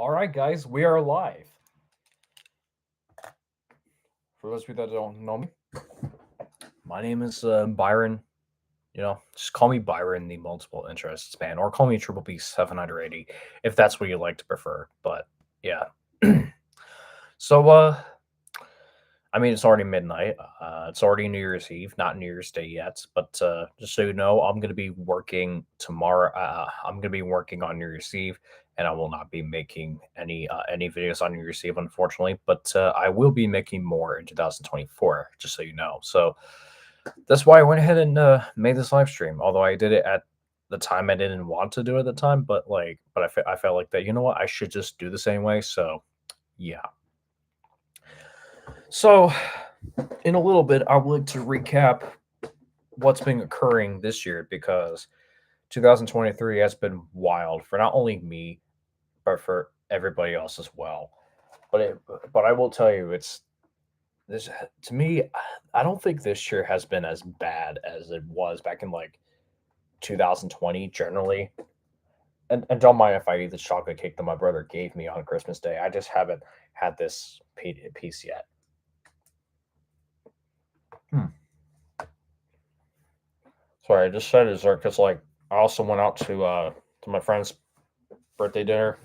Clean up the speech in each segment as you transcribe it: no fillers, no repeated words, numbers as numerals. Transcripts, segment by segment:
All right, guys, we are live. For those of you that don't know me, my name is Byron. Just call me Byron, the multiple interests man, or call me Triple B 780 if that's what you like to prefer. But yeah, so I mean, it's already midnight. It's already New Year's Eve, not New Year's Day yet. But just so you know, I'm gonna be working tomorrow. I'm gonna be working on New Year's Eve, and I will not be making any videos on New Year's Eve, unfortunately. But I will be making more in 2024, just so you know. So that's why I went ahead and made this live stream. Although I did it at the time I didn't want to do it at the time, but I felt like that. You know what? I should just do this anyway. So yeah. So in a little bit, I would like to recap what's been occurring this year because 2023 has been wild for not only me but for everybody else as well. But but I will tell you, it's this to me. I don't think this year has been as bad as it was back in like 2020 generally. And don't mind if I eat the chocolate cake that my brother gave me on Christmas Day. I just haven't had this piece yet. Hmm. Sorry, I just said dessert because like I also went out to my friend's birthday dinner.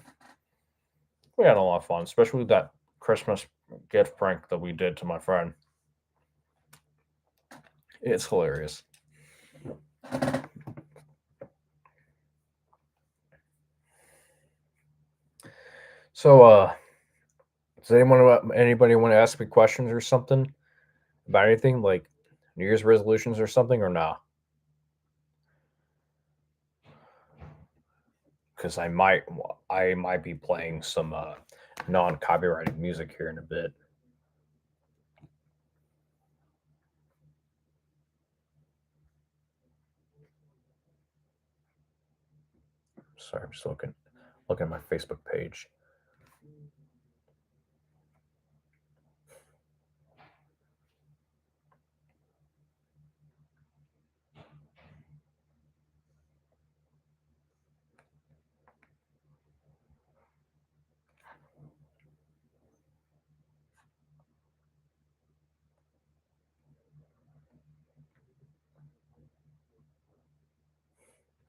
We had a lot of fun, especially with that Christmas gift prank that we did to my friend. It's hilarious. So, does anybody want to ask me questions or something about anything like New Year's resolutions or something or not? Because I might be playing some non-copyrighted music here in a bit. Sorry, I'm just looking at my Facebook page.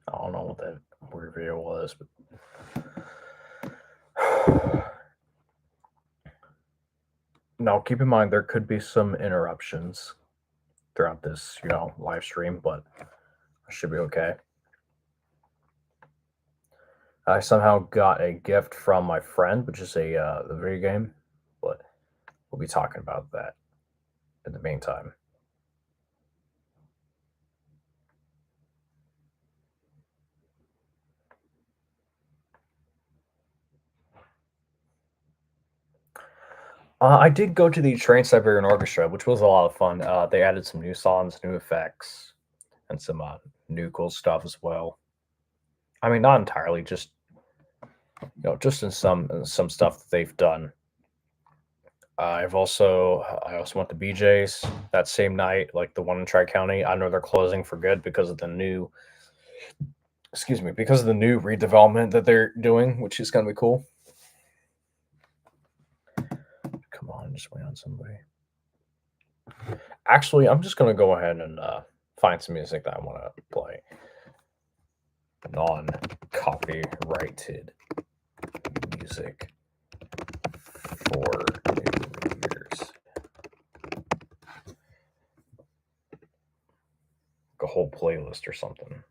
I don't know what that weird video was, but now keep in mind there could be some interruptions throughout this, live stream, but I should be okay. I somehow got a gift from my friend, which is the video game, but we'll be talking about that in the meantime. I did go to the Trans Siberian Orchestra, which was a lot of fun. They added some new songs, new effects, and some new cool stuff as well. I mean, not entirely, just just in some stuff that they've done. I also went to BJ's that same night, like the one in Tri County. I know they're closing for good because of the new, excuse me, because of the new redevelopment that they're doing, which is gonna be cool. Come on, just wait on somebody. Actually, I'm just gonna go ahead and find some music that I want to play. Non-copyrighted music for New Year's. Like a whole playlist or something.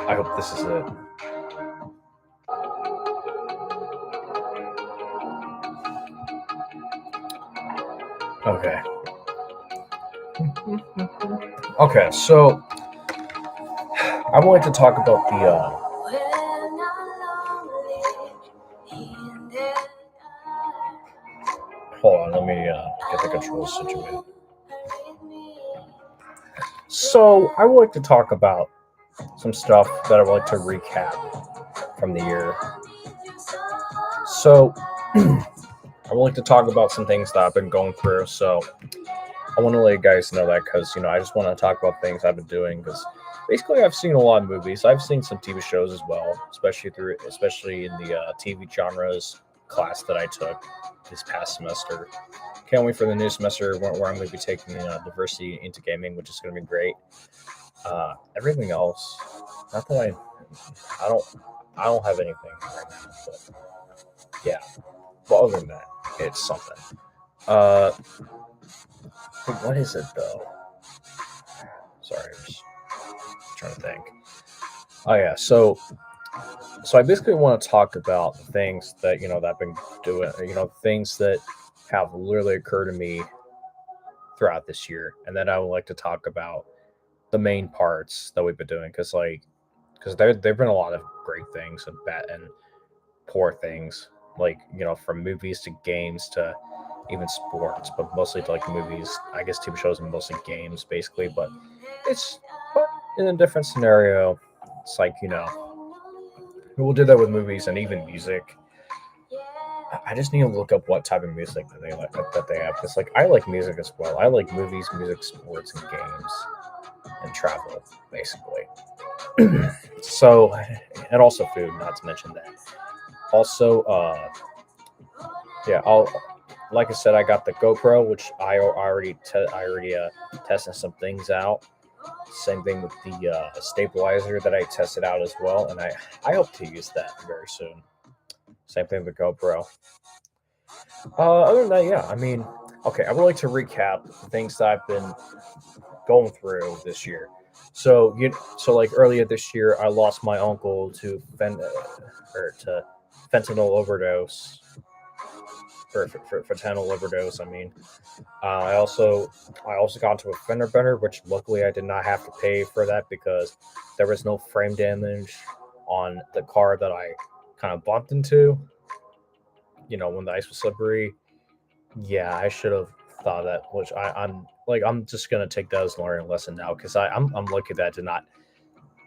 I hope this is it. Okay. Okay, so I would like to talk about the hold on, let me get the controls situated. So I would like to talk about some stuff that I would like to recap from the year. So I would like to talk about some things that I've been going through. So I want to let you guys know that because I just want to talk about things I've been doing because basically I've seen a lot of movies. I've seen some TV shows as well, especially in the TV genres class that I took this past semester. Can't wait for the new semester where I'm going to be taking diversity into gaming, which is going to be great. Everything else, not that I don't, I don't have anything right now. But yeah, but other than that, it's something. Uh, what is it though? Sorry, I'm just trying to think. Oh yeah, so I basically want to talk about the things that that I've been doing. Things that have literally occurred to me throughout this year, and then I would like to talk about the main parts that we've been doing because there've been a lot of great things and bad and poor things, like from movies to games to even sports, but mostly to like movies. I guess TV shows and mostly games, basically. It's but in a different scenario. It's like we'll do that with movies and even music. I just need to look up what type of music that they have because like I like music as well. I like movies, music, sports, and games and travel basically. So and also food, not to mention that. Also, yeah, I'll like I said, I got the GoPro, which I already tested some things out. Same thing with the stabilizer that I tested out as well, and I hope to use that very soon. Same thing with GoPro. Other than that, yeah, I mean, okay, I would like to recap the things that I've been going through this year. So like earlier this year, I lost my uncle to to fentanyl overdose for fentanyl overdose. I mean, I also got into a fender bender, which luckily I did not have to pay for that because there was no frame damage on the car that I kind of bumped into. When the ice was slippery. Yeah, I should have thought that. Which I'm just gonna take that as a learning lesson now because I'm lucky that I did not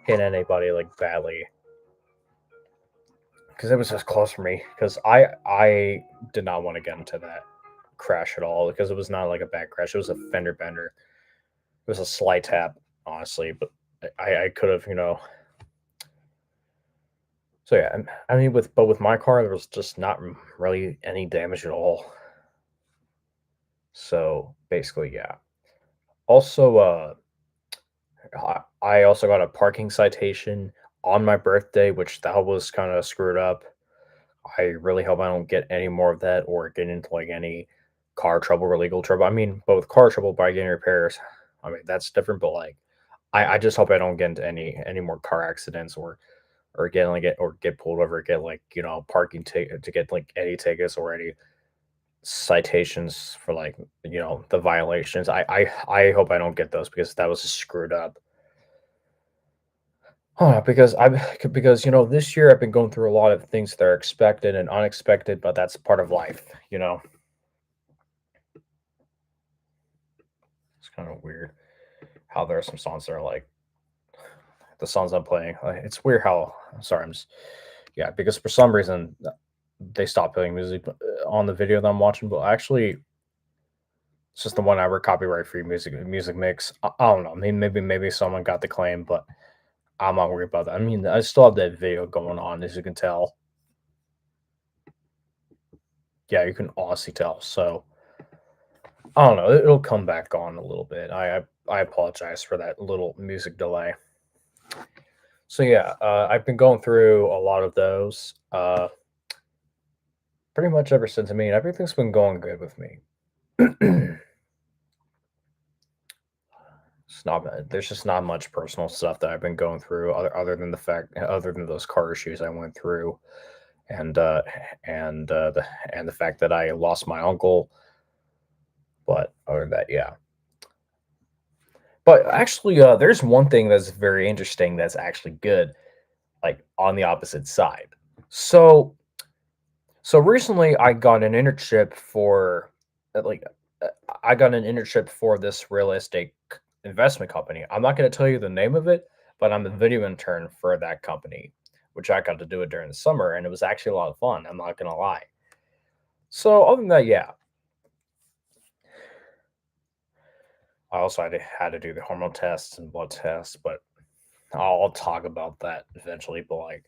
hit anybody like badly because it was just close for me because I did not want to get into that crash at all because it was not like a bad crash. It was a fender bender. It was a slight tap, honestly, but I could have. So yeah, I mean, with my car, there was just not really any damage at all. So basically, yeah. Also, I also got a parking citation on my birthday, which that was kind of screwed up. I really hope I don't get any more of that or get into like any car trouble or legal trouble. I mean, but with car trouble by getting repairs, I mean that's different. But like, I just hope I don't get into any more car accidents or get pulled over, get like parking ticket to get like any tickets or any citations for like the violations. I hope I don't get those because that was screwed up. Because this year I've been going through a lot of things that are expected and unexpected, but that's part of life. It's kind of weird how there are some songs that are like the songs I'm playing. It's weird how sorry, I'm just yeah, because for some reason they stopped playing music on the video that I'm watching, but actually it's just the 1 hour copyright free music mix. I don't know. I mean maybe someone got the claim, but I'm not worried about that. I mean I still have that video going on as you can tell. Yeah, you can honestly tell. So I don't know. It'll come back on a little bit. I apologize for that little music delay. So yeah, I've been going through a lot of those. Pretty much ever since. I mean, everything's been going good with me. There's just not much personal stuff that I've been going through other than those car issues I went through, and the fact that I lost my uncle. But other than that, yeah. But actually, there's one thing that's very interesting that's actually good, like on the opposite side. So, so recently I got an internship for, like, uh, I got an internship for this real estate investment company. I'm not going to tell you the name of it, but I'm a video intern for that company, which I got to do it during the summer, and it was actually a lot of fun. I'm not going to lie. So other than that, yeah, I also had to do the hormone tests and blood tests, but I'll talk about that eventually. But like,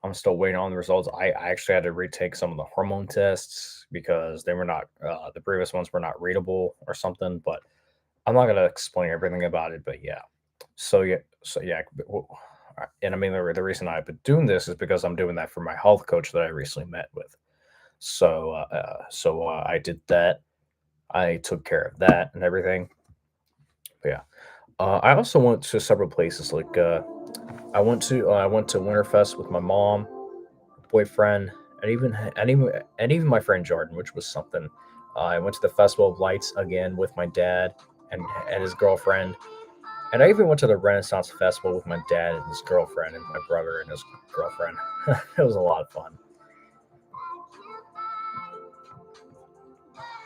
I'm still waiting on the results. I actually had to retake some of the hormone tests because they were not the previous ones were not readable or something. But I'm not gonna explain everything about it. But yeah, so yeah. And I mean, the reason I've been doing this is because I'm doing that for my health coach that I recently met with. So I did that. I took care of that and everything. But yeah, I also went to several places. Like I went to Winterfest with my mom, boyfriend, and even my friend Jordan, which was something. I went to the Festival of Lights again with my dad and his girlfriend, and I even went to the Renaissance Festival with my dad and his girlfriend and my brother and his girlfriend. It was a lot of fun.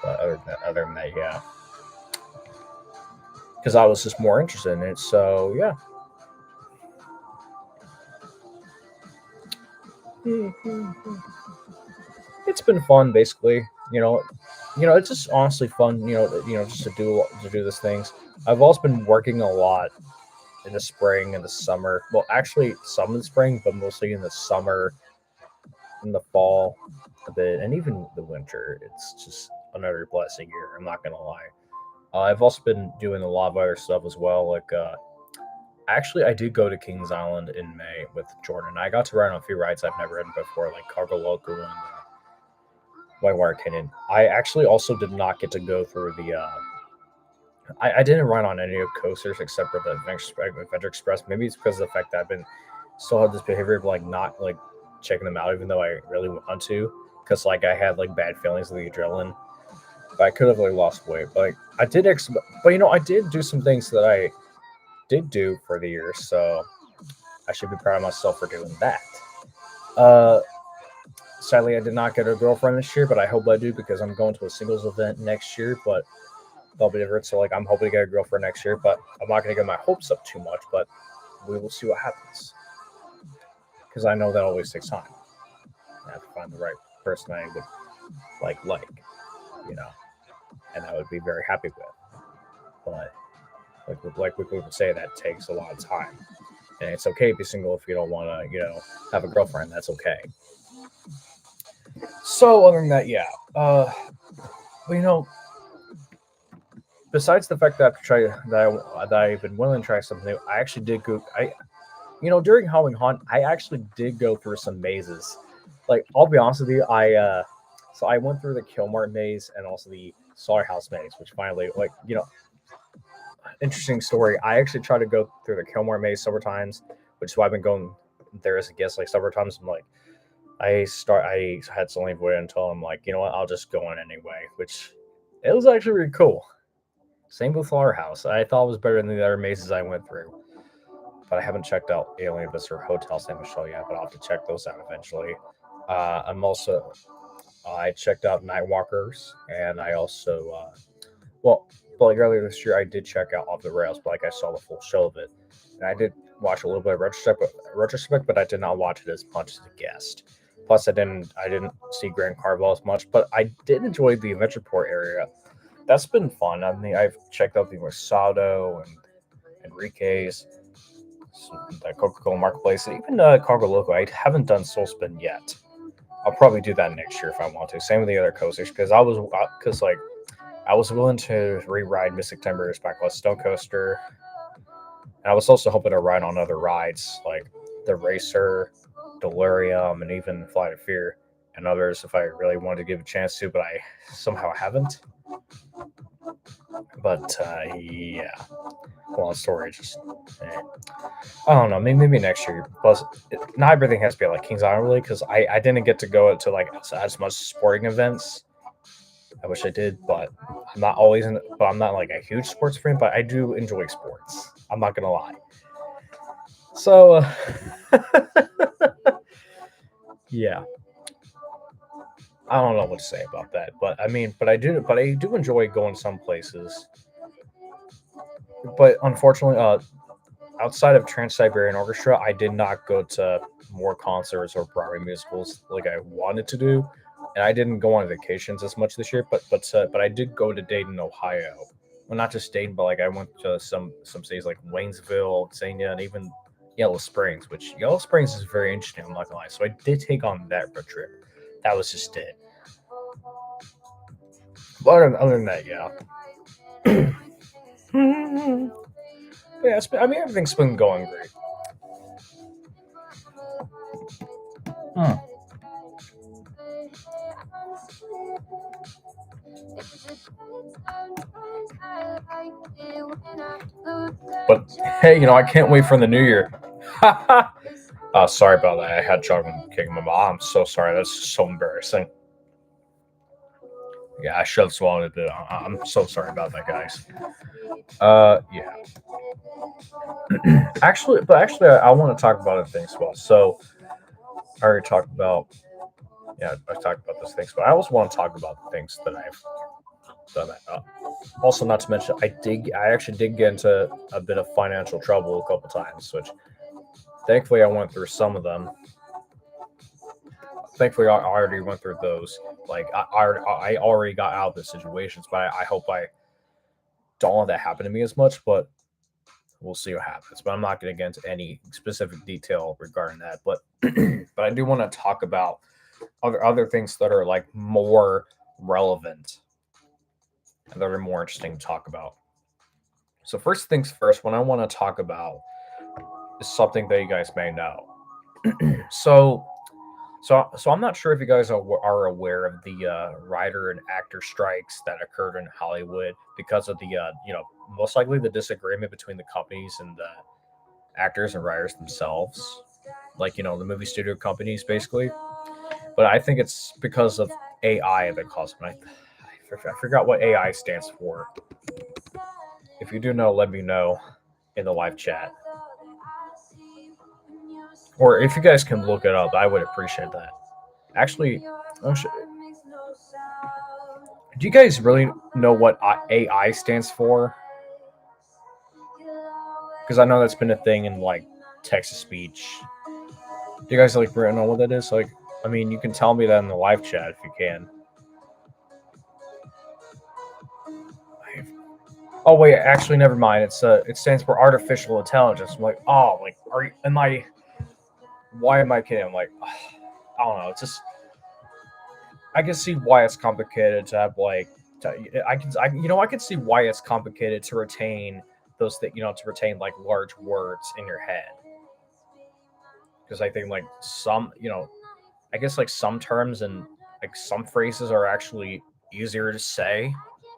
But other than that, yeah, because I was just more interested in it. So yeah, it's been fun. Basically, it's just honestly fun. Just to do these things. I've also been working a lot in the spring and the summer. Well, actually, some in the spring, but mostly in the summer, in the fall, a bit, and even the winter. It's just another blessing here. I'm not gonna lie. I've also been doing a lot of other stuff as well. Like, actually, I did go to Kings Island in May with Jordan. I got to ride on a few rides I've never ridden before, like Cargo Loco and Whitewater Canyon. I actually also did not get to go through the. I didn't ride on any of the coasters except for the Adventure Express. Maybe it's because of the fact that I've been still had this behavior of like not like checking them out, even though I really want to, because like I had like bad feelings of the adrenaline. But I could have like lost weight. But like I did, but I did do some things that I did do for the year, so I should be proud of myself for doing that. Uh, Sadly, I did not get a girlfriend this year, but I hope I do because I'm going to a singles event next year. But that'll be different. So like I'm hoping to get a girlfriend next year, but I'm not going to get my hopes up too much. But we will see what happens because I know that always takes time. I have to find the right person I would like, you know, and I would be very happy with. But like we would say, that takes a lot of time, and it's okay to be single if you don't want to, have a girlfriend. That's okay. So other than that, yeah. But besides the fact that I've been willing to try something new, I actually did go. During Halloween Haunt, I actually did go through some mazes. Like, I'll be honest with you, I went through the Kilmart maze and also the Slaughterhouse maze, which finally, like, interesting story. I actually tried to go through the Kilmart maze several times, which is why I've been going there as a guest like several times. I'm like, I had to leave it until I'm like, you know what, I'll just go in anyway, which it was actually really cool. Same with Slaughterhouse. I thought it was better than the other mazes I went through, but I haven't checked out Alien Visitor Hotel San Michelle yet, but I'll have to check those out eventually. I'm also I checked out Nightwalkers, and I also well, but like earlier this year, I did check out Off the Rails, but like I saw the full show of it, and I did watch a little bit of retrospect, but I did not watch it as much as a guest. Plus, I didn't see Grand Carvel as much, but I did enjoy the Adventureport area. That's been fun. I mean, I've checked out the Rosado and Enrique's, the Coca-Cola Marketplace, and even Cargo Loco. I haven't done Soul Spin yet. I'll probably do that next year if I want to. Same with the other coasters because like I was willing to re-ride Mystic Timbers, Backless Stone Coaster, and I was also hoping to ride on other rides like the Racer, Delirium, and even Flight of Fear, and others if I really wanted to give a chance to, but I somehow haven't. But yeah, long story. Just I don't know. Maybe next year. Plus, not everything has to be like Kings Island really, because I didn't get to go to like as much sporting events. I wish I did, but I'm not always in. But I'm not like a huge sports fan. But I do enjoy sports. I'm not gonna lie. So yeah, I don't know what to say about that. But I mean, but I do enjoy going some places. But unfortunately, outside of Trans Siberian Orchestra, I did not go to more concerts or Broadway musicals like I wanted to do. and I didn't go on vacations as much this year. But I did go to Dayton, Ohio. Well, not just Dayton, but like I went to some cities like Waynesville, Xenia, and even Yellow Springs. Which Yellow Springs is very interesting. I'm not gonna lie. So I did take on that road trip. That was just it. But other than that, yeah. Yeah, I mean everything's been going great. Hmm. But hey, I can't wait for the new year. Sorry about that. I had chocolate cake in my mouth. I'm so sorry. That's so embarrassing. Yeah, I should have swallowed it. I'm so sorry about that, guys. Yeah. Actually, I want to talk about other things as well. So I already talked about. Yeah, I talked about those things, but I also want to talk about the things that I've done. Also, not to mention, I actually did get into a bit of financial trouble a couple times, which thankfully I went through some of them. Thankfully, I already went through those. Like I already got out of the situations, but I hope I don't let that happen to me as much. But we'll see what happens. But I'm not going to get into any specific detail regarding that. But but I do want to talk about other things that are like more relevant and that are more interesting to talk about. So first things first, what I want to talk about is something that you guys may know. So so I'm not sure if you guys are aware of the writer and actor strikes that occurred in Hollywood because of the most likely the disagreement between the companies and the actors and writers themselves, like the movie studio companies basically. But I think it's because of AI that caused it. I forgot what AI stands for. If you do know, let me know in the live chat, or if you guys can look it up, I would appreciate that. Actually, do you guys really know what AI stands for? Because I know that's been a thing in like text to speech. Do you guys like really know what that is? Like, I mean, you can tell me that in the live chat if you can. Oh wait, actually, never mind. It stands for artificial intelligence. I'm like, oh, like, are you? Am I? Why am I kidding? I'm like, I don't know. It's just I can see why it's complicated to have like. I can see why it's complicated to retain those that to retain like large words in your head, because I think like I guess like some terms and like some phrases are actually easier to say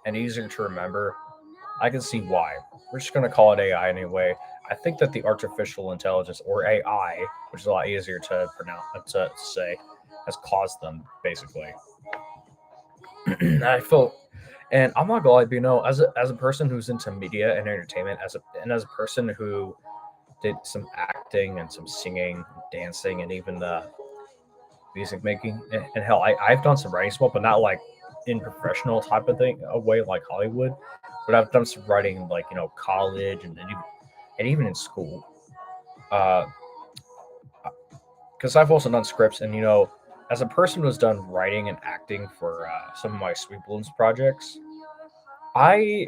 and easier to remember. I can see why. We're just gonna call it AI anyway. I think that the artificial intelligence or AI, which is a lot easier to pronounce to say, has caused them basically. I feel, and I'm not gonna lie, but, as a person who's into media and entertainment, as a person who did some acting and some singing, dancing, and even music making, and hell, I've done some writing as well, but not like in professional type of thing, a way like Hollywood. But I've done some writing in like college and even in school. Uh, because I've also done scripts, and as a person who's done writing and acting for some of my Sweet Balloons projects, I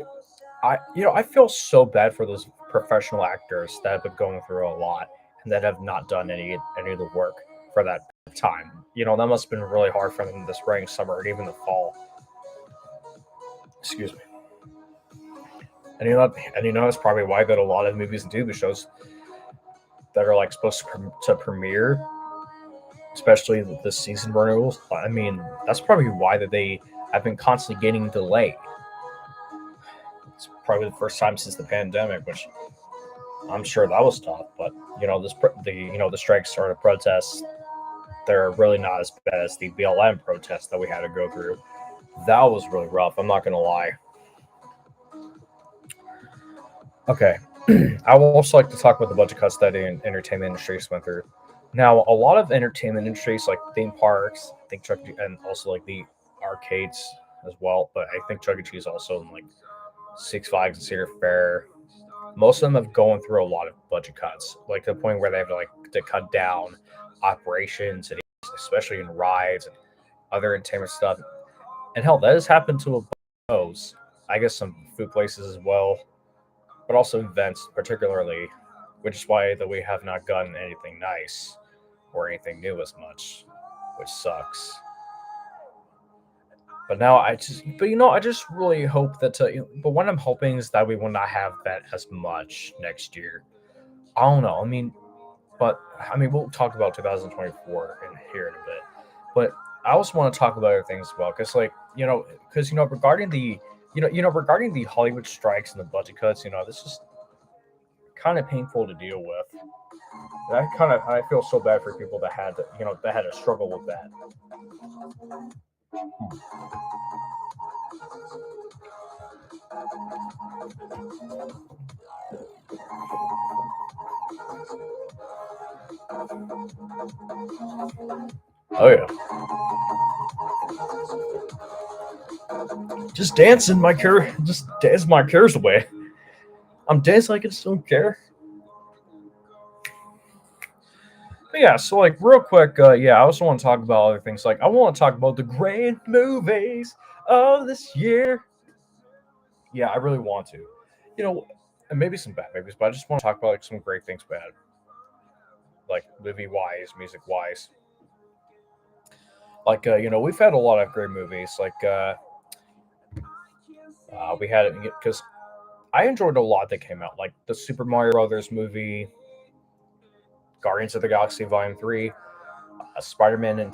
I feel so bad for those professional actors that have been going through a lot and that have not done any of the work for that time. That must have been really hard for them this spring, summer, and even the fall. Excuse me. And that's probably why that a lot of movies and TV shows that are like supposed to premiere, especially the season renewals. I mean, that's probably why that they have been constantly getting delayed. It's probably the first time since the pandemic, which I'm sure that was tough. But the strikes or the protests, they're really not as bad as the BLM protests that we had to go through. That was really rough. I'm not gonna lie. Okay, I would also like to talk about the budget cuts that the entertainment industries went through. Now, a lot of entertainment industries, like theme parks, I think and also like the arcades as well. But I think Chuck E. Cheese also, and like Six Flags and Cedar Fair, most of them have gone through a lot of budget cuts, like to the point where they have to cut down operations, and especially in rides. other entertainment stuff. And hell, that has happened to a those. I guess some food places as well, but also events particularly, which is why that we have not gotten anything nice or anything new as much, which sucks. But now I just really hope that. But what I'm hoping is that we will not have that as much next year. I don't know. We'll talk about 2024 in here in a bit. But I also want to talk about other things as well, because regarding the regarding the Hollywood strikes and the budget cuts, this is kind of painful to deal with. I feel so bad for people that had to struggle with that. Oh yeah, just dancing my care, just dance my cares away. I'm dancing like I just don't care. But yeah, so like real quick, I also want to talk about other things. Like I want to talk about the great movies of this year. Yeah, I really want to. And maybe some bad movies, but I just want to talk about like some great things we had, like movie wise, music wise. Like we've had a lot of great movies. Like we had it because I enjoyed a lot that came out, like the Super Mario Brothers movie, Guardians of the Galaxy Volume 3, Spider-Man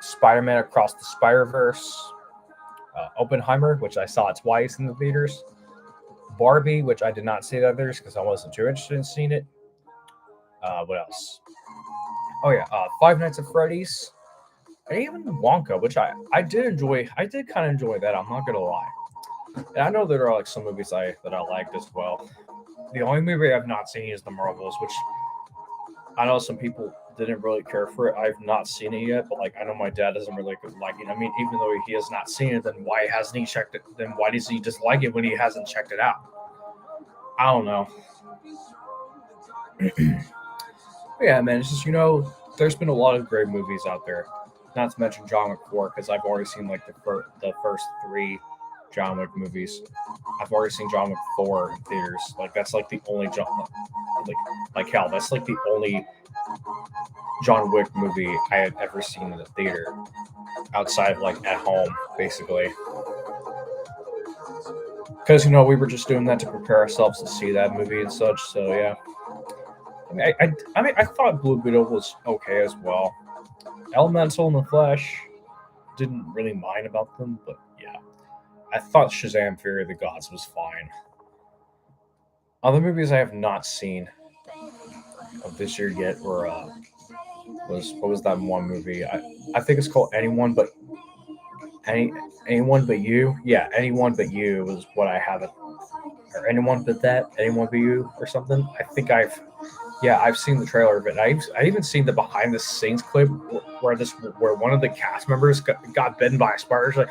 Spider-Man Across the Spider-Verse, Oppenheimer, which I saw twice in the theaters, Barbie, which I did not see the others because I wasn't too interested in seeing it. What else? Oh yeah, Five Nights at Freddy's, and even Wonka, which I did enjoy. I did kind of enjoy that. I'm not gonna lie. And I know there are like some movies that I liked as well. The only movie I've not seen is The Marvels, which I know some people didn't really care for it. I've not seen it yet, but like I know my dad doesn't really like it. I mean, even though he has not seen it, then why hasn't he checked it? Then why does he just like it when he hasn't checked it out? I don't know. Yeah, man, it's just there's been a lot of great movies out there. Not to mention John Wick 4, because I've already seen like the first three John Wick movies. I've already seen John Wick 4 in theaters. Like that's like the only like hell, that's like the only John Wick movie I had ever seen in the theater outside of like at home, basically. Because we were just doing that to prepare ourselves to see that movie and such. So yeah, I thought Blue Beetle was okay as well. Elemental and the Flash didn't really mind about them, but yeah, I thought Shazam: Fury of the Gods was fine. Other movies I have not seen of this year yet were was what was that one movie? I think it's called any Anyone But You. Yeah, Anyone But You was what I haven't, or Anyone But That, Anyone But You or something. I've seen the trailer of it. I even seen the behind the scenes clip where one of the cast members got bitten by a spider. It's like,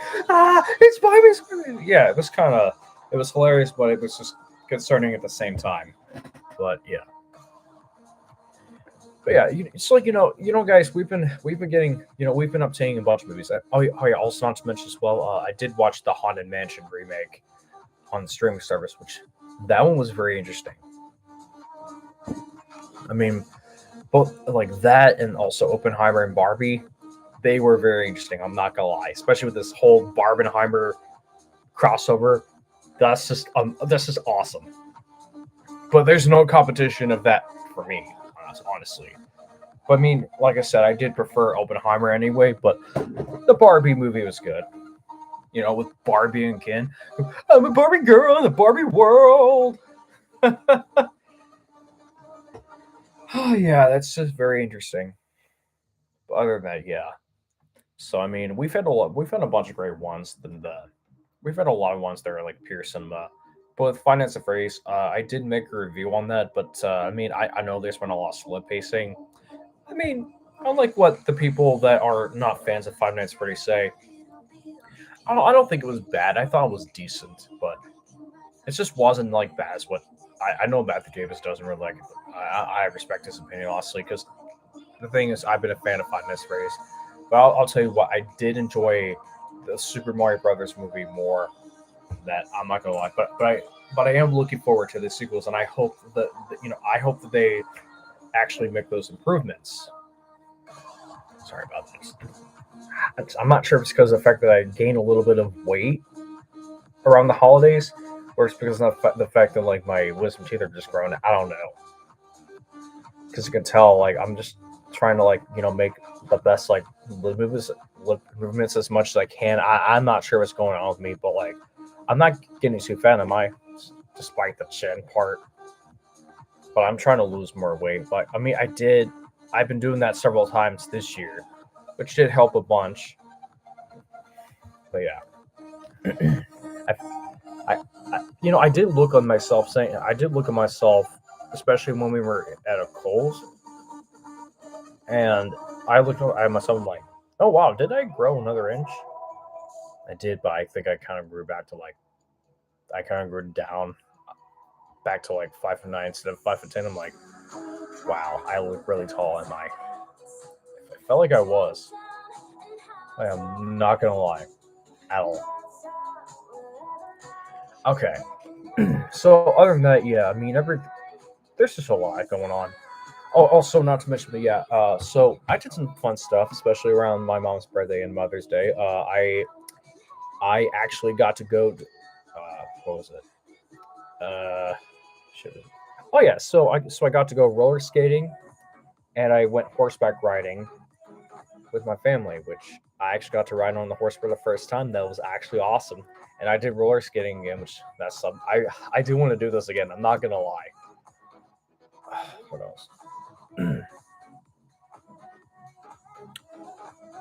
it's by me. Yeah, it was hilarious, but it was just concerning at the same time. But yeah. But yeah, it's like guys, we've been getting, we've been obtaining a bunch of movies. Yeah, also not to mention as well, I did watch the Haunted Mansion remake on the streaming service, which that one was very interesting. I mean, both like that and also Oppenheimer and Barbie, they were very interesting. I'm not gonna lie, especially with this whole Barbenheimer crossover. That's just awesome. But there's no competition of that for me, honestly. But I mean, like I said, I did prefer Oppenheimer anyway. But the Barbie movie was good. With Barbie and Ken. I'm a Barbie girl in the Barbie world. Oh yeah, that's just very interesting. But other than that, yeah. So I mean, we've had a bunch of great ones. We've had a lot of ones that are like pure cinema. But with Finance of Phrase, I did make a review on that. But I mean, I know there's been a lot of slip pacing. I mean, unlike what the people that are not fans of Five Nights at Freddy's say, I don't think it was bad. I thought it was decent, but it just wasn't like bad as what I know. Matthew Davis doesn't really like it. I respect his opinion, honestly, because the thing is, I've been a fan of Five Nights at Freddy's But I'll tell you what, I did enjoy the Super Mario Brothers movie more. That I'm not gonna lie, but I am looking forward to the sequels, and I hope I hope that they actually make those improvements. Sorry about this. I'm not sure if it's because of the fact that I gained a little bit of weight around the holidays, or it's because of the fact that like my wisdom teeth are just growing. I don't know, because you can tell like I'm just trying to like make the best like lip movements as much as I can. I'm not sure what's going on with me, but like I'm not getting too fat, am I? Despite the chin part, but I'm trying to lose more weight. But I mean, I've been doing that several times this year, which did help a bunch. But yeah, I, I did look on myself saying I did look at myself, especially when we were at a Kohl's, and I looked at myself like, oh wow, did I grow another inch? I did, but I think I kind of grew back to like I kind of grew down back to like 5'9" instead of 5'10". I'm like, wow, I look really tall. Am I? I felt like I was. I am not gonna lie, at all. Okay, so other than that, yeah, I mean, there's just a lot going on. Oh, also not to mention, but yeah, so I did some fun stuff, especially around my mom's birthday and Mother's Day. I actually got to go. What was it? Should Oh yeah, so I got to go roller skating, and I went horseback riding with my family, which I actually got to ride on the horse for the first time. That was actually awesome. And I did roller skating again, which that's some I do want to do this again. I'm not gonna lie. What else?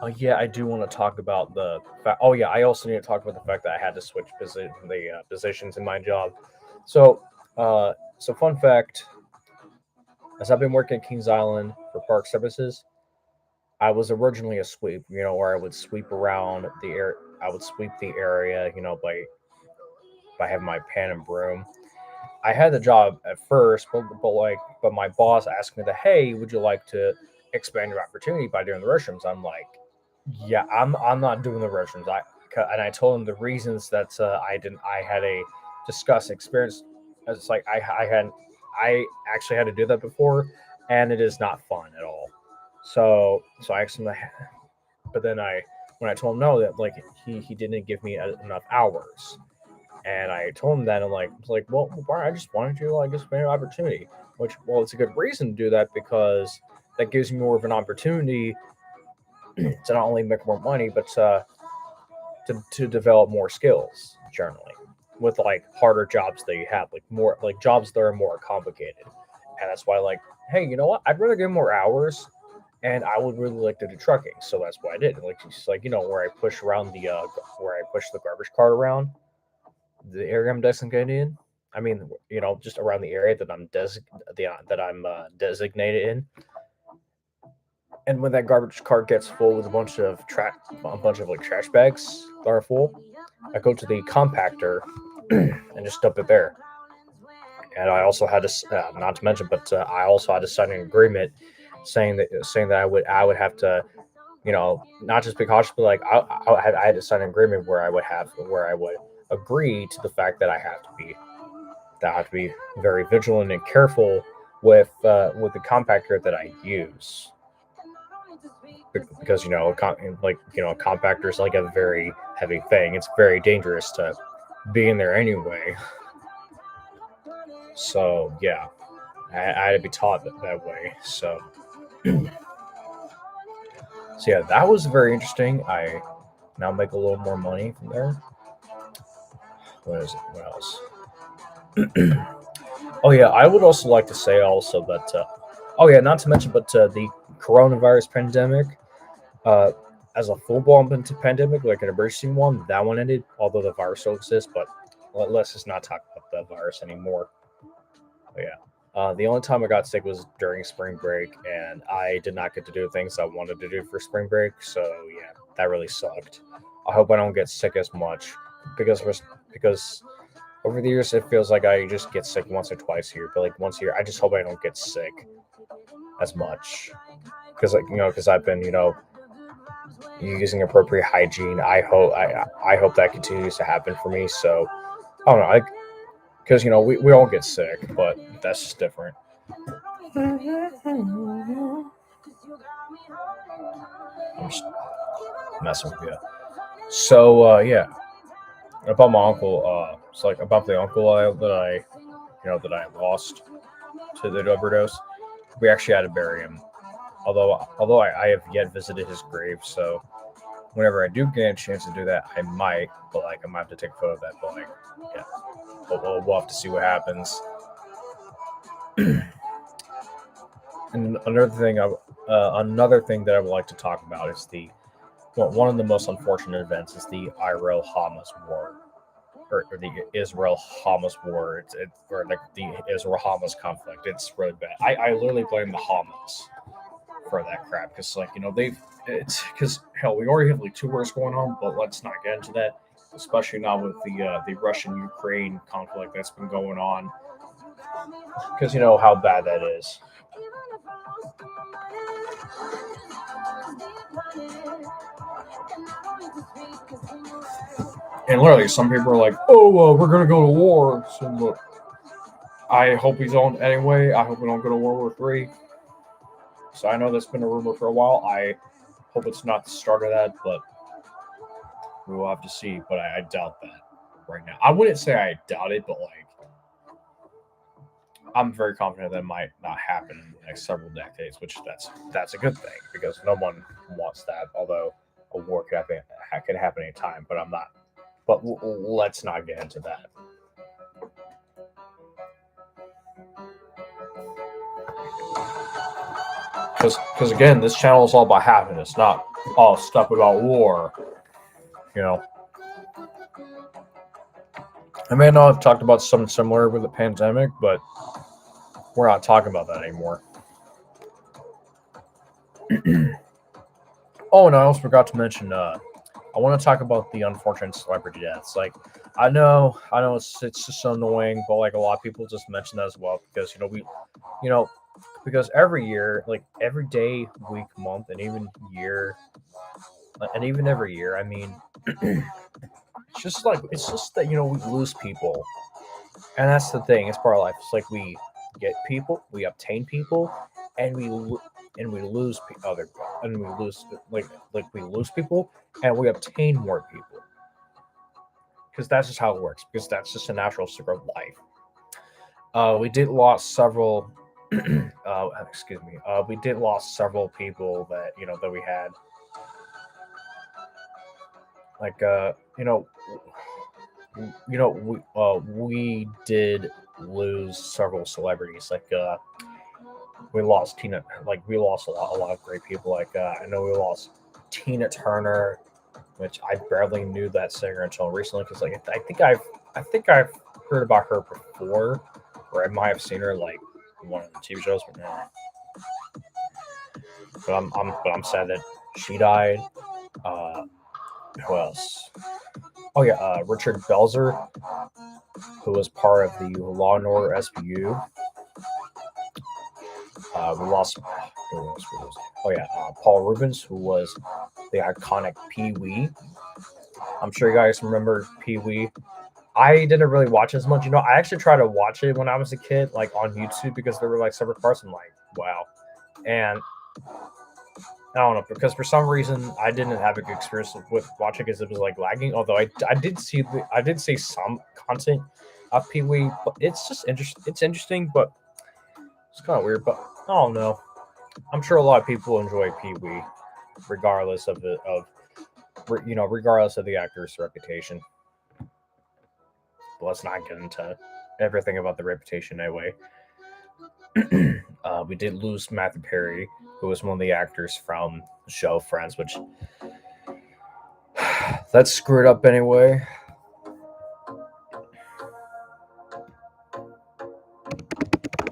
Oh yeah, I do want to talk about the fact. Oh yeah, I also need to talk about the fact that I had to switch positions in my job. So, so fun fact: as I've been working at Kings Island for Park Services, I was originally a sweep. Where I would sweep around the air. I would sweep the area. By having my pan and broom. I had the job at first, but my boss asked me that, hey, would you like to expand your opportunity by doing the restrooms? I'm like, yeah, I'm not doing the restrooms. I told him the reasons that I didn't. I had a disgusting experience. It's like I actually had to do that before, and it is not fun at all. So I asked him, but then when I told him no, that like he didn't give me enough hours. And I told him that, and well, Brian, I just wanted you to like expand your opportunity. Which, well, it's a good reason to do that because that gives me more of an opportunity to not only make more money, but to develop more skills generally with like harder jobs that you have, like more like jobs that are more complicated. And that's why, like, hey, you know what? I'd rather get more hours, and I would really like to do trucking. So that's what I did. Like, just like where I push around where I push the garbage cart around the area I'm designated in. I mean, just around the area that I'm designated in. And when that garbage cart gets full with a bunch of like trash bags that are full, I go to the compactor and just dump it there. And I also had to, not to mention, but I also had to sign an agreement saying that I would have to, not just be cautious, but like I had to sign an agreement where I would agree to the fact that I have to be very vigilant and careful with the compactor that I use because a compactor is like a very heavy thing. It's very dangerous to be in there anyway. So yeah, I had to be taught that way. So yeah, that was very interesting. I now make a little more money from there. What is it? What else? Oh yeah, I would also like to say also that. Oh yeah, not to mention, but the coronavirus pandemic, uh, as a full-blown pandemic, like an emergency one, that one ended. Although the virus still exists, but let's just not talk about the virus anymore. But yeah. The only time I got sick was during spring break, and I did not get to do things I wanted to do for spring break. So yeah, that really sucked. I hope I don't get sick as much because over the years it feels like I just get sick once or twice a year. But like once a year, I just hope I don't get sick as much because because I've been using appropriate hygiene. I hope that continues to happen for me. So I don't know, because we all get sick, but that's just different. I'm just messing with you. So yeah, about my uncle. It's like about the uncle that I lost to the overdose. We actually had to bury him. Although I have yet visited his grave, so whenever I do get a chance to do that, I might. But like I might have to take a photo of that. But like, yeah, we'll have to see what happens. And another thing that I would like to talk about is one of the most unfortunate events is the Israel Hamas war, or the Israel Hamas war. Or like the Israel Hamas conflict. It's really bad. I literally blame the Hamas for that crap because it's because hell we already have like two wars going on, but let's not get into that, especially now with the Russian Ukraine conflict that's been going on, because you know how bad that is. And literally, some people are like, "Oh, we're gonna go to war." So look, I hope he's on anyway. I hope we don't go to World War III. So I know that's been a rumor for a while. I hope it's not the start of that, but we will have to see. But I doubt that right now. I wouldn't say I doubt it, but like I'm very confident that might not happen in the next several decades, which that's a good thing because no one wants that. Although a war could happen anytime, but I'm not. But let's not get into that. Because again, this channel is all about happiness, not all stuff about war. You know, I may not have talked about something similar with the pandemic, but we're not talking about that anymore. Oh, and I also forgot to mention. I want to talk about the unfortunate celebrity deaths. Like, I know, it's just so annoying, but like a lot of people just mention that as well because you know, because every year, like every day, week, month, and even year, and even every year, I mean, it's just that we lose people, and that's the thing. It's part of life. It's like we get people, we obtain people, and we lose other, and we lose we lose people, and we obtain more people because that's just how it works. Because that's just a natural cycle of life. We did lost several. Excuse me. We did lost several people that that we had. Like we did lose several celebrities. Like we lost Tina. Like we lost a lot of great people. Like I know we lost Tina Turner, which I barely knew that singer until recently because like I think I've heard about her before, or I might have seen her like in one of the TV shows, but no. But I'm sad that she died. Uh, who else? Oh yeah, Richard Belzer, who was part of the Law and Order SVU. We lost. Who else? Oh yeah, Paul Rubens, who was the iconic Pee Wee. I'm sure you guys remember Pee Wee. I didn't really watch as much. I actually tried to watch it when I was a kid, like on YouTube, because there were like separate parts. I'm like, wow. And I don't know, because for some reason I didn't have a good experience with watching because it was like lagging. Although I did see some content of Pee Wee, but it's just interesting. It's interesting, but it's kind of weird. But I don't know. I'm sure a lot of people enjoy Pee Wee, regardless of regardless of the actor's reputation. But let's not get into everything about the reputation anyway. We did lose Matthew Perry, who was one of the actors from the show Friends, which that's screwed up anyway.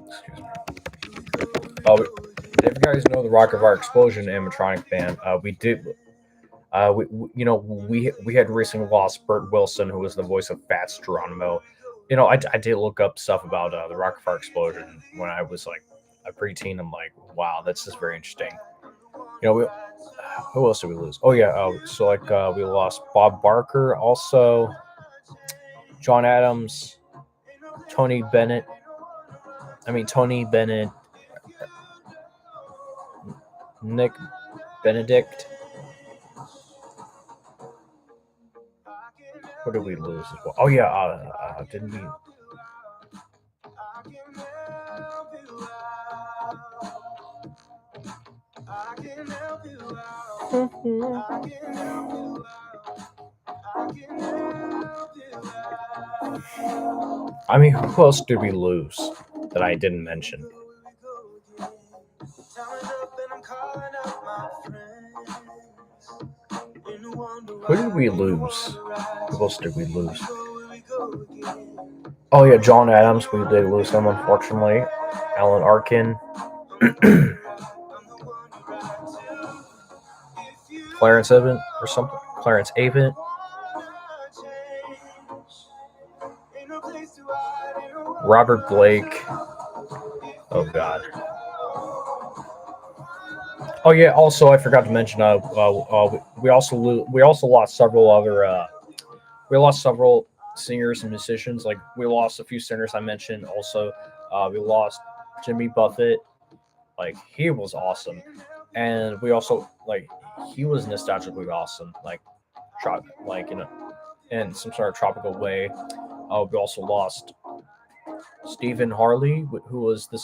Excuse me. If you guys know the Rock of Art Explosion animatronic band, we did. We had recently lost Bert Wilson, who was the voice of Fats Geronimo. I did look up stuff about the Rock of Art Explosion when I was like a preteen. I'm like, wow, that's just very interesting. You know, who else did we lose? Oh yeah, so like we lost Bob Barker, also John Adams, Tony Bennett. Tony Bennett, Nick Benedict. What did we lose as well? Oh yeah, didn't we? Who else did we lose that I didn't mention? Who did we lose? Who else did we lose? Oh yeah, John Adams. We did lose him, unfortunately. Alan Arkin. Clarence Avent or something. Clarence Avent. Robert Blake. Oh God. Oh yeah. Also, I forgot to mention. We also lost several other. We lost several singers and musicians. Like we lost a few singers I mentioned. Also, we lost Jimmy Buffett. Like he was awesome, and we also he was nostalgically awesome. In some sort of tropical way. We also lost Stephen Harley, who was the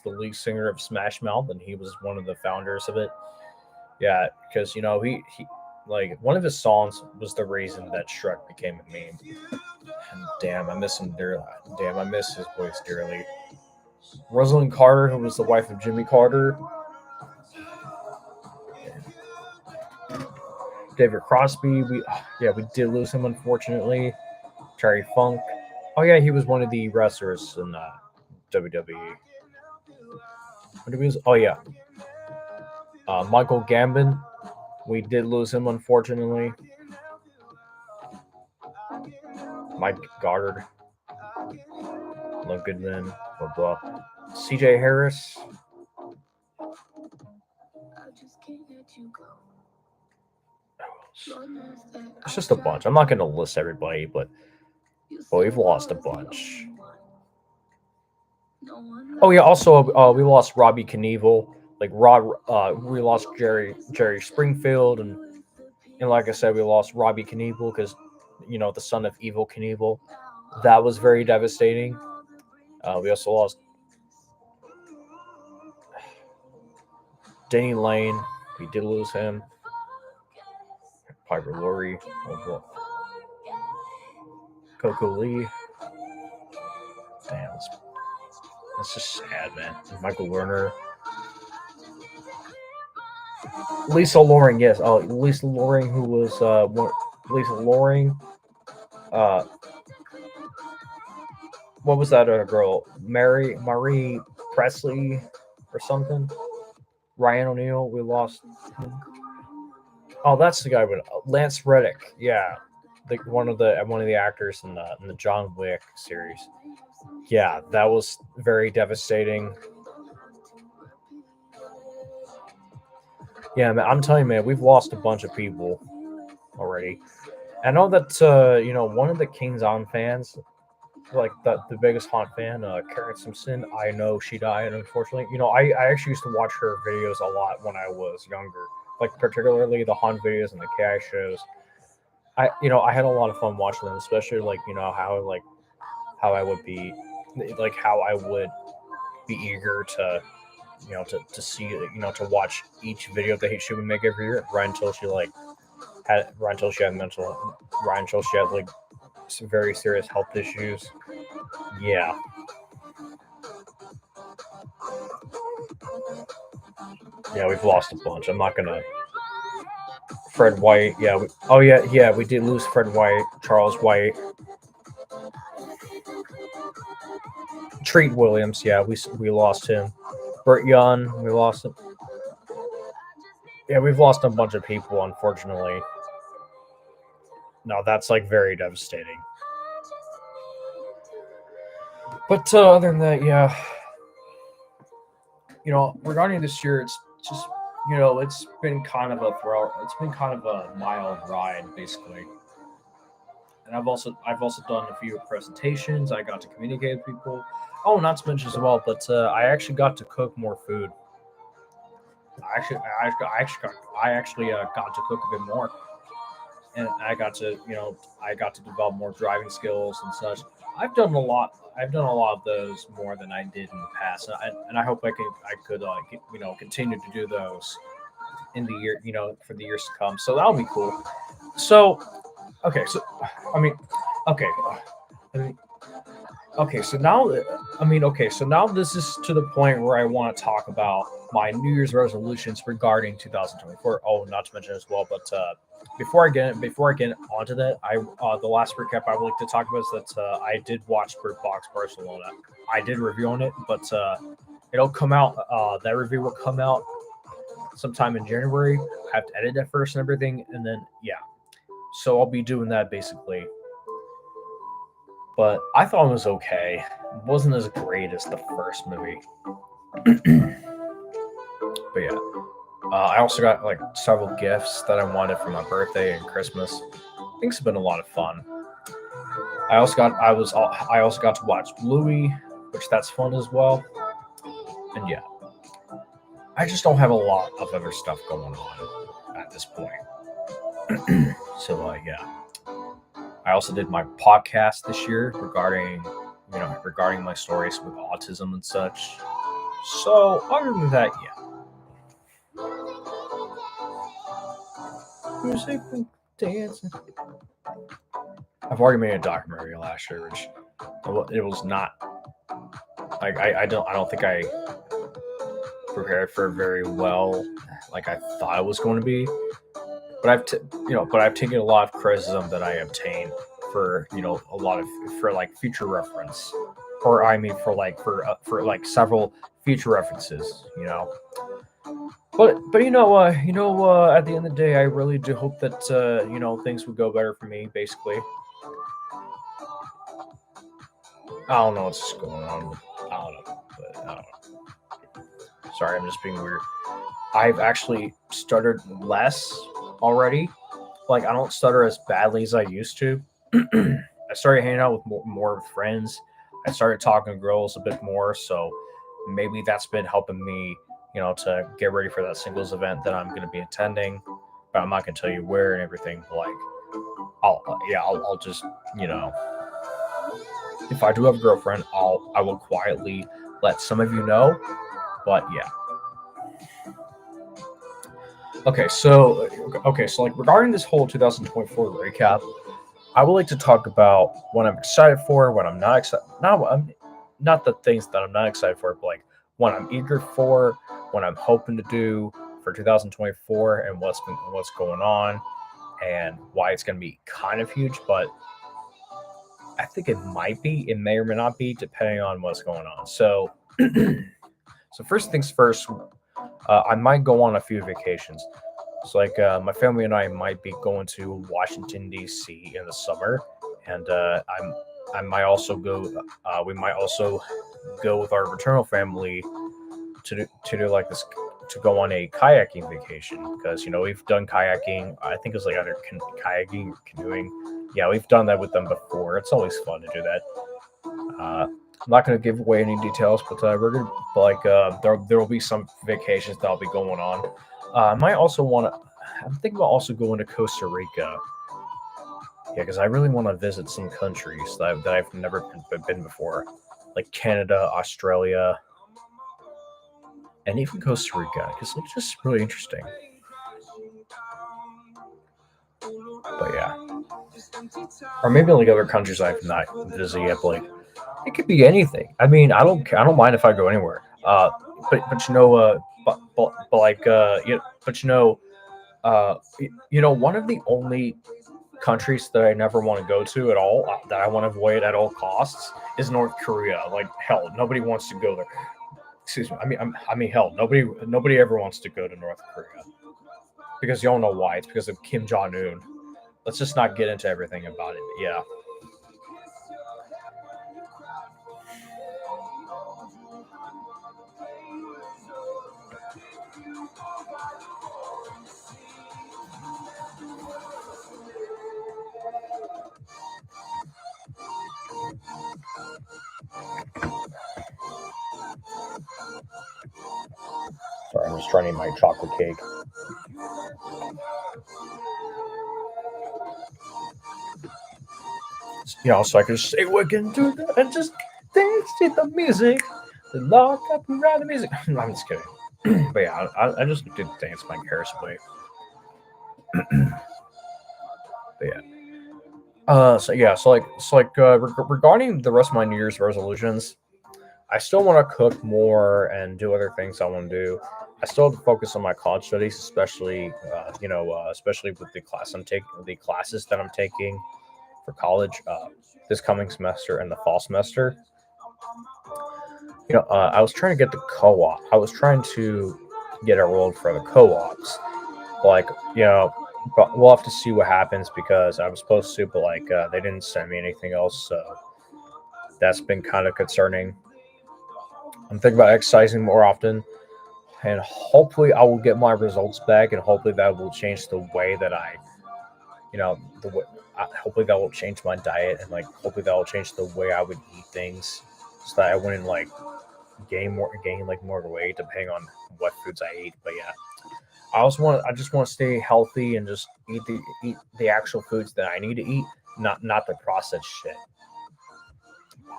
lead singer of Smash Mouth, and he was one of the founders of it. Yeah, because he like one of his songs was the reason that Shrek became a meme. And damn, I miss him dearly. Damn, I miss his voice dearly. Rosalind Carter, who was the wife of Jimmy Carter. David Crosby, we did lose him, unfortunately. Terry Funk. Oh yeah, he was one of the wrestlers in WWE. What did we lose? Oh yeah, Michael Gambon. We did lose him, unfortunately. Mike Goddard. No Goodman. Blah blah. CJ Harris. It's just a bunch. I'm not going to list everybody, but we've lost a bunch. Oh yeah, also we lost Robbie Knievel. We lost Jerry Springfield, and like I said, we lost Robbie Knievel because the son of Evil Knievel. That was very devastating. We also lost Danny Lane. We did lose him. Piper Laurie. Coco Lee. Damn, that's just sad, man. Michael Werner. Lisa Loring, yes. Oh, Lisa Loring, who was Lisa Loring. What was that other girl? Marie Presley or something? Ryan O'Neal, we lost him. Oh, that's the guy with Lance Reddick. Yeah, one of the actors in the John Wick series. Yeah, that was very devastating. Yeah, man, I'm telling you, man, we've lost a bunch of people already. I know that one of the King's On fans, like the biggest Haunt fan, Karen Simpson. I know she died, unfortunately. I actually used to watch her videos a lot when I was younger, like particularly the Haunt videos and the KI shows. I had a lot of fun watching them, especially how I would be how I would be eager to to see to watch each video that she would make every year right until she had some very serious health issues. Yeah. Yeah, we've lost a bunch. I'm not gonna. Fred White. Yeah. We did lose Fred White, Charles White, Treat Williams. Yeah, we lost him. Burt Young, we lost him. Yeah, we've lost a bunch of people, unfortunately. No, that's very devastating. But other than that, yeah, regarding this year, it's just it's been kind of a thrill. It's been kind of a mild ride, basically. And I've also done a few presentations. I got to communicate with people. Oh, not to mention as well, but I actually got to cook more food. I actually got to cook a bit more, and I got to develop more driving skills and such. I've done a lot. I've done a lot of those more than I did in the past, and I hope I could continue to do those in the year for the years to come. So that'll be cool. So okay, so I mean, okay, I mean, okay, so now, okay, so now this is to the point where I want to talk about my New Year's resolutions regarding 2024. Oh, not to mention as well, but before I get onto that, I the last recap I would like to talk about is that I did watch Bird Box Barcelona. I did review on it, but it'll come out. That review will come out sometime in January. I have to edit it first and everything, and then yeah. So I'll be doing that basically, but I thought it was okay. It wasn't as great as the first movie. But yeah, I also got like several gifts that I wanted for my birthday and Christmas. Things have been a lot of fun. I also got to watch Bluey, which that's fun as well. And yeah, I just don't have a lot of other stuff going on at this point. So yeah, I also did my podcast this year regarding my stories with autism and such. So other than that, yeah. Music and dancing. I've already made a documentary last year, which it was not like I don't think I prepared for it very well, like I thought it was going to be. But I've taken a lot of criticism that I obtained for a lot of for like future reference, or I mean for like several future references. But at the end of the day, I really do hope that things would go better for me. Basically, I don't know what's going on. I don't know, but I don't know. Sorry, I'm just being weird. I've actually stuttered less already. Like I don't stutter as badly as I used to. I started hanging out with more friends. I started talking to girls a bit more, so maybe that's been helping me, to get ready for that singles event that I'm going to be attending. But I'm not going to tell you where and everything. But like, I'll just, you know, if I do have a girlfriend, I will quietly let some of you know. But yeah, okay, so like regarding this whole 2024 recap, I would like to talk about what I'm excited for, what I'm not excited. Not the things that I'm not excited for, but like what I'm eager for, what I'm hoping to do for 2024, and what's going on, and why it's going to be kind of huge. But I think it might be. It may or may not be, depending on what's going on. So, so first things first. I might go on a few vacations. So like my family and I might be going to Washington D.C. in the summer, and I might also go. We might also go with our maternal family to do like this, to go on a kayaking vacation, because we've done kayaking. I think it's like either kayaking or canoeing. Yeah, we've done that with them before. It's always fun to do that. I'm not going to give away any details, but we're gonna like there will be some vacations that I'll be going on. I might also want to. I'm thinking about also going to Costa Rica. Yeah, because I really want to visit some countries that I've never been before, like Canada, Australia, and even Costa Rica, because it's just really interesting. But yeah, or maybe like other countries I've not visited yet. But like it could be anything. I mean, I don't mind if I go anywhere. But like one of the only countries that I never want to go to at all, that I want to avoid at all costs, is North Korea. Like hell, nobody wants to go there. Excuse me. I mean, hell, nobody ever wants to go to North Korea, because you all know why. It's because of Kim Jong Un. Let's just not get into everything about it. Yeah. I'm just trying to eat my chocolate cake. So I can say we can do that and just dance to the music. The lock up around the music. I'm just kidding. But yeah, I just did dance my Harris way. But yeah. Regarding the rest of my New Year's resolutions, I still want to cook more and do other things I want to do. I still have to focus on my college studies, especially with the classes that I'm taking for college this coming semester and the fall semester. I was trying to get the co-op. I was trying to get enrolled for the co-ops. Like, but we'll have to see what happens because I was supposed to, but they didn't send me anything else, so that's been kind of concerning. I'm thinking about exercising more often, and hopefully I will get my results back, and hopefully that will change the way that I, you know, the way, hopefully that will change my diet, and hopefully that will change the way I would eat things, so that I wouldn't gain more weight depending on what foods I eat. But yeah, I just want to stay healthy and just eat the actual foods that I need to eat, not the processed shit.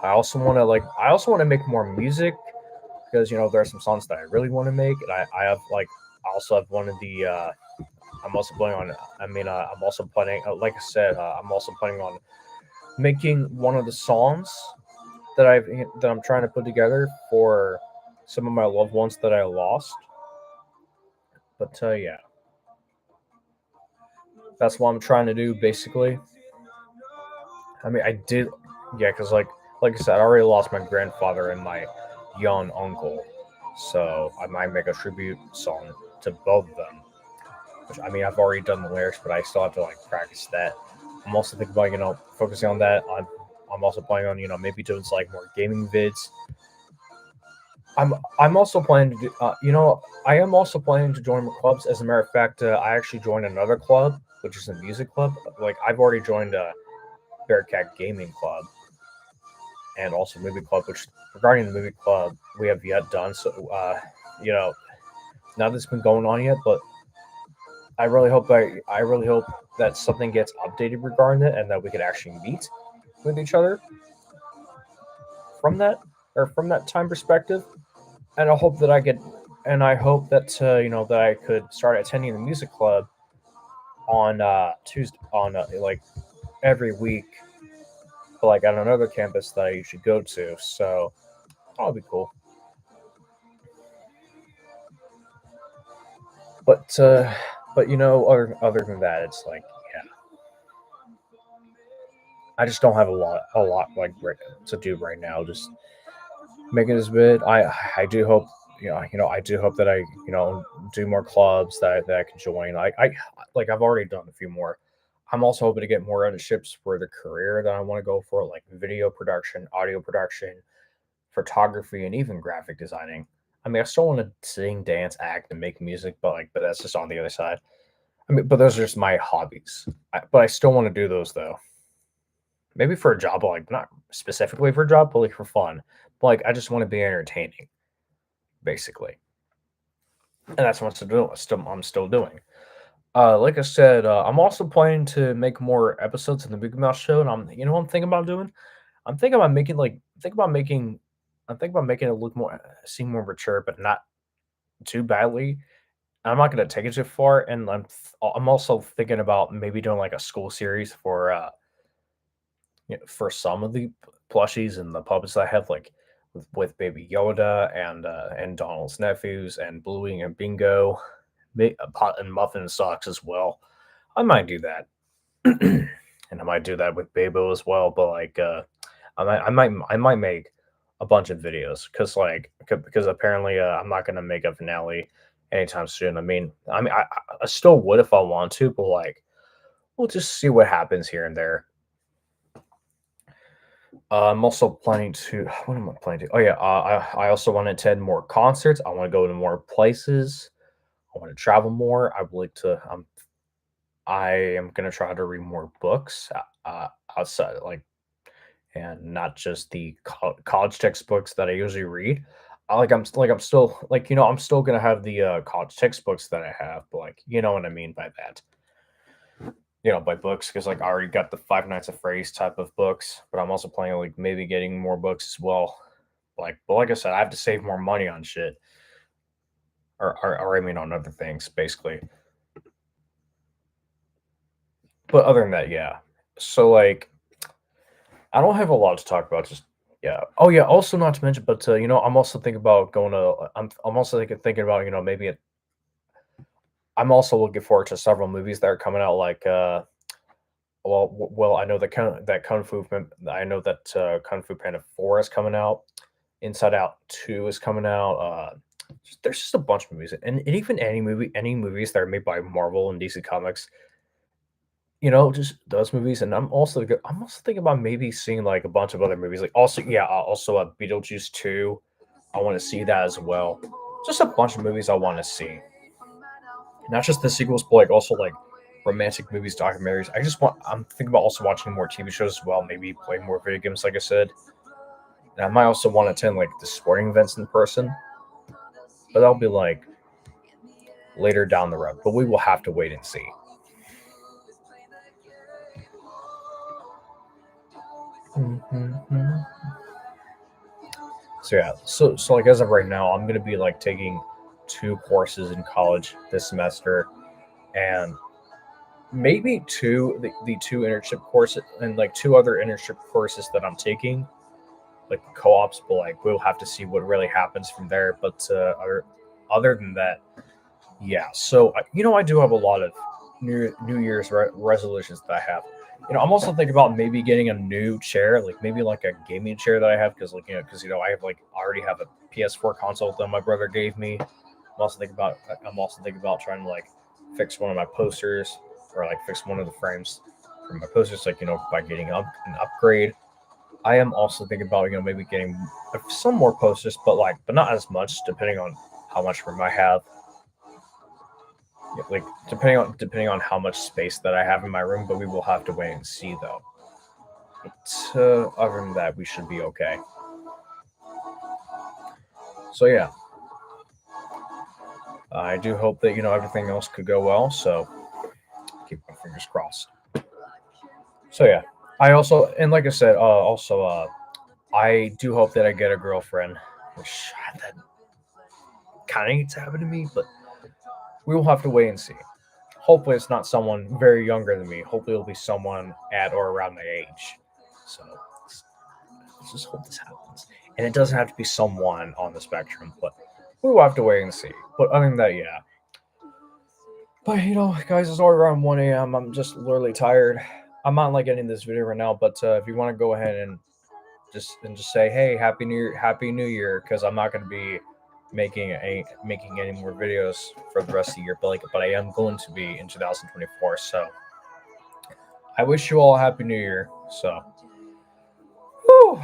I also want to make more music because there are some songs that I really want to make, and I also have one of the I'm also planning on I'm also planning like I said I'm also planning on making one of the songs that I'm trying to put together for some of my loved ones that I lost. But yeah, that's what I'm trying to do basically. I did, yeah, because like I said, I already lost my grandfather and my young uncle, so I might make a tribute song to both of them. Which I've already done the lyrics, but I still have to practice that. I'm also thinking about focusing on that. I'm also planning on maybe doing more gaming vids. I'm also planning to do, I am also planning to join more clubs. As a matter of fact, I actually joined another club, which is a music club. I've already joined Bearcat Gaming Club and also Movie Club, which regarding the Movie Club, we have yet done. So, you know, now that's been going on yet, but I really hope that something gets updated regarding it and that we could actually meet with each other from that from that time perspective. And I hope that that I could start attending the music club on Tuesday on every week, but at another campus that I usually go to. So that'll be cool. But other than that, it's yeah, I just don't have a lot to do right now. Just making this bid. I do hope I do hope that I do more clubs that I can join. I've already done a few more. I'm also hoping to get more internships for the career that I want to go for, like video production, audio production, photography, and even graphic designing. I still want to sing, dance, act, and make music, but that's just on the other side. But those are just my hobbies. But I still want to do those though. Maybe for a job, but not specifically for a job, but for fun. But I just want to be entertaining, basically, and that's what I'm still doing. Like I said, I'm also planning to make more episodes of the Big Mouse Show, and I'm thinking about doing. I'm thinking about making I'm thinking about making it look more, seem more mature, but not too badly. I'm not going to take it too far, and I'm also thinking about maybe doing a school series for for some of the plushies and the puppets I have, with Baby Yoda and Donald's nephews and Bluey and Bingo, Pot and Muffin socks as well. I might do that, and I might do that with Babo as well. But I might make a bunch of videos because apparently I'm not gonna make a finale anytime soon. I still would if I want to, but we'll just see what happens here and there. I'm also planning to. What am I planning to? Oh yeah, I also want to attend more concerts. I want to go to more places. I want to travel more. I would like to. I am gonna try to read more books outside, and not just the college textbooks that I usually read. I'm still like I'm still gonna have the college textbooks that I have, but like you know what I mean by that. By books because like I already got the Five Nights at Freddy's type of books, but I'm also planning like maybe getting more books as well. But like I said, I have to save more money on shit, or I mean on other things basically. But other than that, yeah. So like I don't have a lot to talk about. Just yeah. Oh yeah. Also, not to mention, but I'm also thinking about going to. I'm also thinking about maybe I'm also looking forward to several movies that are coming out. Like well, I know that I know that Kung Fu Panda 4 is coming out. Inside Out 2 is coming out. There's just a bunch of movies, and even any movies that are made by Marvel and DC Comics. Just those movies, and I'm also thinking about maybe seeing like a bunch of other movies. Like also, yeah, also Beetlejuice 2. I want to see that as well. Just a bunch of movies I want to see. Not just the sequels, but like also like romantic movies, documentaries. I'm thinking about also watching more TV shows as well. Maybe playing more video games, like I said. And I might also want to attend like the sporting events in person, but that'll be like later down the road. But we will have to wait and see. Mhm. So yeah, so like as of right now, I'm gonna be like taking two courses in college this semester, and maybe the two internship courses and like two other internship courses that I'm taking, like co-ops. But like we'll have to see what really happens from there. But other than that, yeah. So I do have a lot of New Year's resolutions that I have. I'm also thinking about maybe getting a new chair, like maybe like a gaming chair that I have, because I have like I already have a PS4 console that my brother gave me. I'm also thinking about trying to like fix one of my posters or like fix one of the frames for my posters, like by getting an upgrade. I am also thinking about maybe getting some more posters, but not as much, depending on how much room I have. Yeah, like depending on how much space that I have in my room, but we will have to wait and see though. But other than that, we should be okay. So yeah, I do hope that everything else could go well. So keep my fingers crossed. So yeah, I also and like I said, I do hope that I get a girlfriend, which that kind of needs to happen to me, but we will have to wait and see. Hopefully, it's not someone very younger than me. Hopefully, it'll be someone at or around my age. So let's just hope this happens. And it doesn't have to be someone on the spectrum, but we will have to wait and see. But other than that, yeah. But guys, it's already around 1 a.m. I'm just literally tired. I'm not like ending this video right now, but if you want to go ahead and just say, hey, happy New Year, because I'm not going to be making any more videos for the rest of the year, but I am going to be in 2024. So I wish you all a happy New Year. So, whew.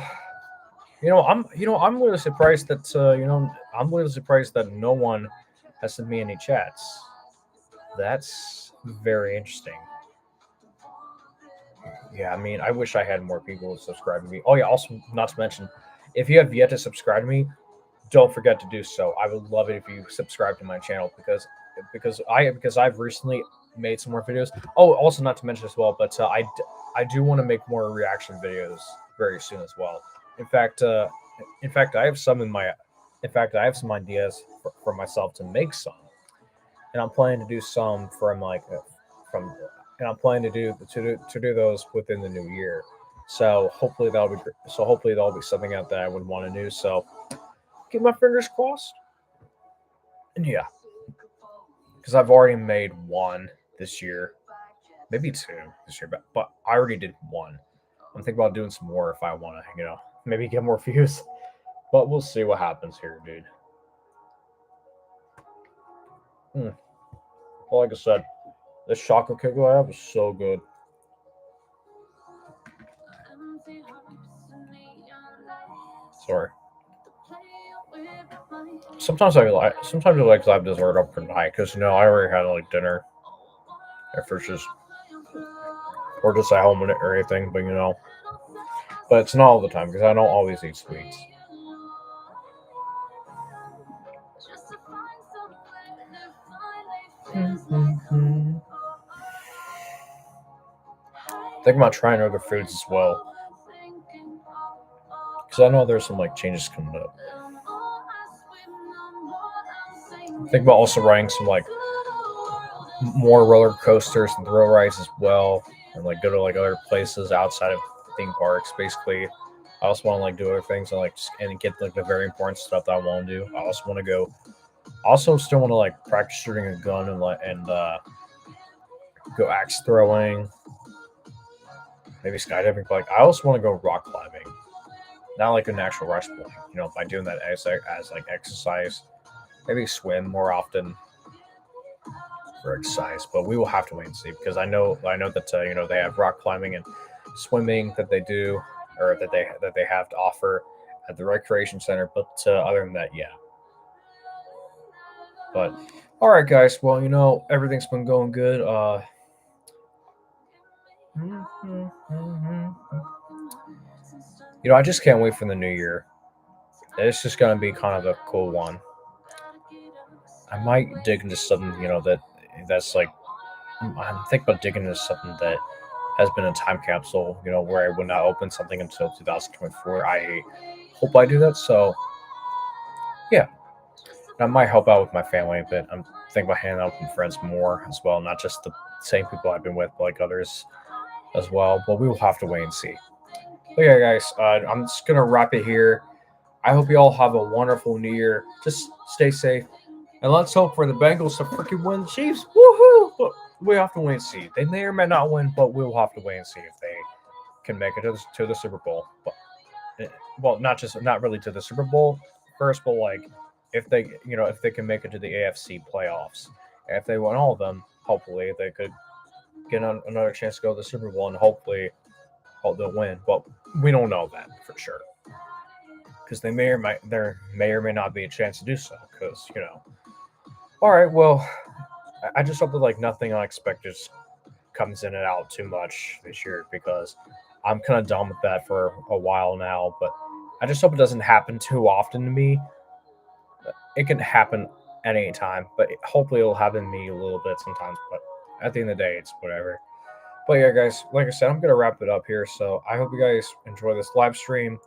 I'm really surprised that I'm really surprised that no one has sent me any chats. That's very interesting. Yeah, I mean, I wish I had more people to subscribe to me. Oh yeah, also not to mention, if you have yet to subscribe to me, don't forget to do so. I would love it if you subscribe to my channel because I've recently made some more videos. Oh, also not to mention as well, but I do want to make more reaction videos very soon as well. In fact, uh, in fact, I have some in my. In fact, I have some ideas for myself to make some, and I'm planning to do some from, and I'm planning to do those within the new year. So hopefully that'll be something out that I would want to do. So keep my fingers crossed. And yeah, because I've already made one this year, maybe two this year, but I already did one. I'm thinking about doing some more if I want to, maybe get more views. But we'll see what happens here, dude. Hmm. Well, like I said, this chocolate cake I have is so good. Sorry. Sometimes I like to have dessert up for night because I already had like dinner at just or just at home or anything, but it's not all the time because I don't always eat sweets. Think about trying other foods as well, because I know there's some like changes coming up. Think about also riding some like more roller coasters and thrill rides as well, and like go to like other places outside of theme parks. Basically, I also want to like do other things and like just, and get like the very important stuff that I want to do. I also want to go. Also, still want to like practice shooting a gun and like go axe throwing, maybe skydiving. But like, I also want to go rock climbing, not like an actual rush point. By doing that as like exercise, maybe swim more often for exercise. But we will have to wait and see because I know that they have rock climbing and swimming that they do or that they have to offer at the recreation center. But other than that, yeah. But all right, guys. Well, everything's been going good. I just can't wait for the new year. It's just gonna be kind of a cool one. I might dig into something, that's like I'm thinking about digging into something that has been a time capsule, where I would not open something until 2024. I hope I do that. So yeah, I might help out with my family a bit. I'm thinking about hanging out with friends more as well, not just the same people I've been with, but like others as well. But we will have to wait and see. But yeah, guys, I'm just gonna wrap it here. I hope you all have a wonderful New Year. Just stay safe, and let's hope for the Bengals to freaking win the Chiefs. Woohoo! But we have to wait and see. They may or may not win, but we'll have to wait and see if they can make it to the Super Bowl. But well, not really to the Super Bowl first, but like if they can make it to the AFC playoffs. If they win all of them, hopefully they could get another chance to go to the Super Bowl, and hopefully they'll win. But we don't know that for sure because there may or may not be a chance to do so. Because All right, well, I just hope that like nothing unexpected comes in and out too much this year because I'm kind of done with that for a while now. But I just hope it doesn't happen too often to me. It can happen at any time, but hopefully it'll happen to me a little bit sometimes. But at the end of the day, it's whatever. But yeah, guys, like I said, I'm gonna wrap it up here. So I hope you guys enjoy this live stream.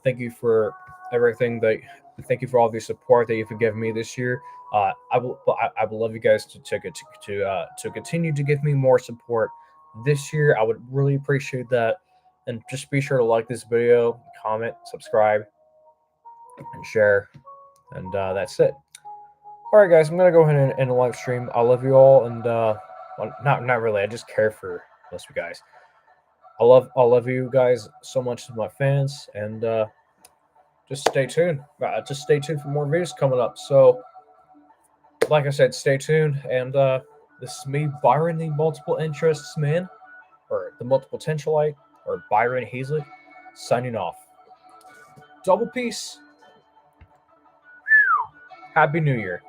Thank you for everything that. Thank you for all the support that you've given me this year. I would love you guys to continue to give me more support this year. I would really appreciate that. And just be sure to like this video, comment, subscribe, and share. And that's it. All right, guys, I'm gonna go ahead and end the live stream. I love you all, and well, not really. I just care for most of you guys. I love you guys so much to my fans, and just stay tuned. Just stay tuned for more videos coming up. So, like I said, stay tuned. And this is me, Byron, the multiple interests man, or the multiple potentialite, or Byron Hazlett, signing off. Double peace. Happy New Year.